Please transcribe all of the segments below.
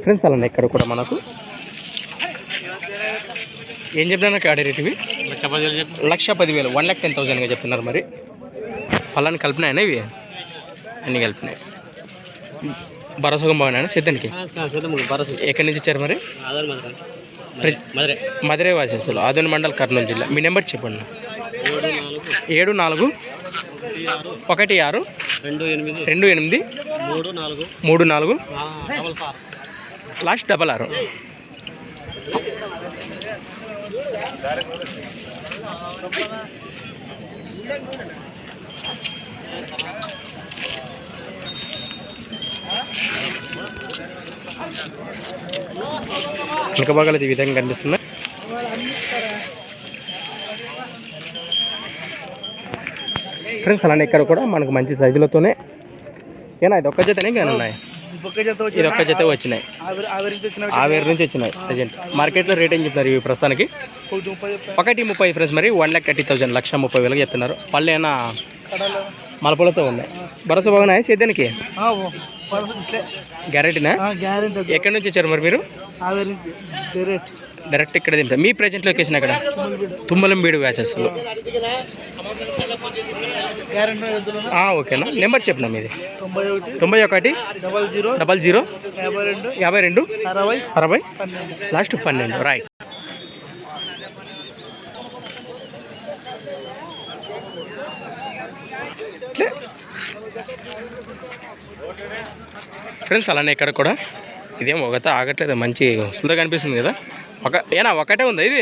Friends అలానే ఇక్కడ కూడా మనకు ఏం చెప్పినా ఆడే రేట్ ఇవి 1,10,000 1,10,000గా చెప్తున్నారు. మరి పళ్ళని కలిపినాయన ఇవి అన్నీ కలిపినాయి. భరోసాగా బాగున్నాయన సిద్ధానికి ఎక్కడి నుంచి వచ్చారు మరి? మధురై వాసేసులు ఆదోని మండల్ కర్నూలు జిల్లా. మీ నెంబర్ చెప్పండి. 7428 లాస్ట్ 66. ఇంకా బాగా ఈ విధంగా కనిపిస్తున్నాయి. ఫ్రెండ్స్ అలానే ఇక్కడ కూడా మనకు మంచి సైజులతోనే ఏనా ఇది ఒక్క జతనే కానీ ఉన్నాయి. ఇది ఒక్క జత వచ్చినాయి, ఆవేరు నుంచి వచ్చినాయి. ప్రజెంట్ మార్కెట్లో రేట్ ఏం చెప్తున్నారు ఇవి ప్రస్తుతానికి? 1,30,000 ఫ్రెండ్స్. మరి 1,30,000 1,30,000 చెప్తున్నారు. పళ్ళు ఏమైనా మలపలతో ఉన్నాయి. భరోసా బాగున్నాయి సేద్యానికి? గ్యారెంటీనా? ఎక్కడి నుంచి వచ్చారు మరి మీరు? డైరెక్ట్ ఇక్కడ తింటారు. మీ ప్రజెంట్ లొకేషన్ అక్కడ తుమ్మలంబీడు వ్యాసెస్లో. ఓకేనా? నెంబర్ చెప్పినా మీది? 91 00 52 60 లాస్ట్ 12. రైట్. ఫ్రెండ్స్ అలానే ఇక్కడ కూడా ఇదేం ఒకటే ఆగట్లేదు, మంచి సుందరగా కనిపిస్తుంది కదా. ఒకటే ఉందా ఇది?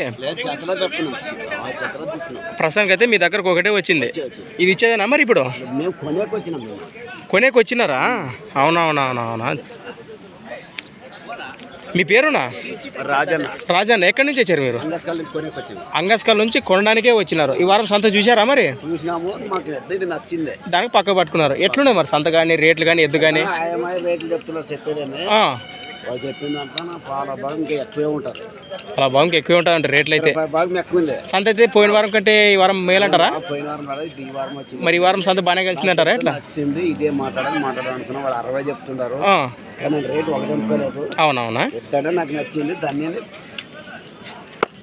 ప్రస్తుతానికి అయితే మీ దగ్గరకు ఒకటే వచ్చింది. ఇది ఇచ్చేదేనా మరి? ఇప్పుడు కొనేకి వచ్చినారా? అవునా. మీ పేరునా? రాజన్న. ఎక్కడి నుంచి వచ్చారు మీరు? అంగస్కాల్ నుంచి కొనడానికే వచ్చినారు. ఈ వారం సంత చూసారా మరి? దానికి పక్క పట్టుకున్నారు. ఎట్లున్నాయి మరి సంత కానీ, రేట్లు కానీ, ఎద్దు కానీ? అలా భాగంకి ఎక్కువే ఉంటుంది అంటే రేట్లు అయితే. సంత అయితే పోయిన వారం కంటే ఈ వారం మేలంటారా? మరి ఈ వారం సంత బాగానే కలిసిందంటారా? ఎట్లా? అవునవునా? నాకు నచ్చింది. దాన్ని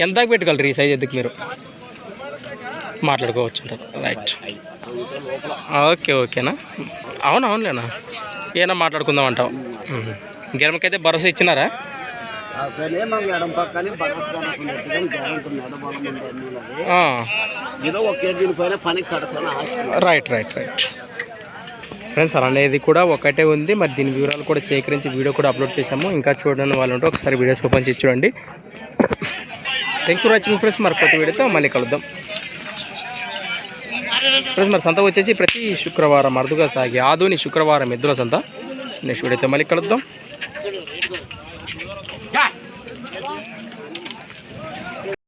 ఎంత పెట్టగలరు ఈ సైజ్ ఎద్దుకు మీరు? మాట్లాడుకోవచ్చు అంటారు. రైట్. ఓకేనా? అవునులేనా? ఏనా మాట్లాడుకుందాం అంటాం. గిరమకైతే భరోసా ఇచ్చినారా? రైట్. ఫ్రెండ్స్ అలానేది కూడా ఒకటే ఉంది. మరి దీని వివరాలు కూడా సేకరించి వీడియో కూడా అప్లోడ్ చేశాము. ఇంకా చూడని వాళ్ళు ఉంటే ఒకసారి వీడియోస్ ఓపెన్ చేసి చూడండి. Thanks for watching friends. మరి కొత్త వీడియోతో మళ్ళీ కలుద్దాం ఫ్రెండ్స్. మరి సంత వచ్చేసి ప్రతి శుక్రవారం అరుదుగా సాగి ఆదోని శుక్రవారం ఎద్దుల సంత. నెక్స్ట్ వీడియోతో మళ్ళీ కలుద్దాం.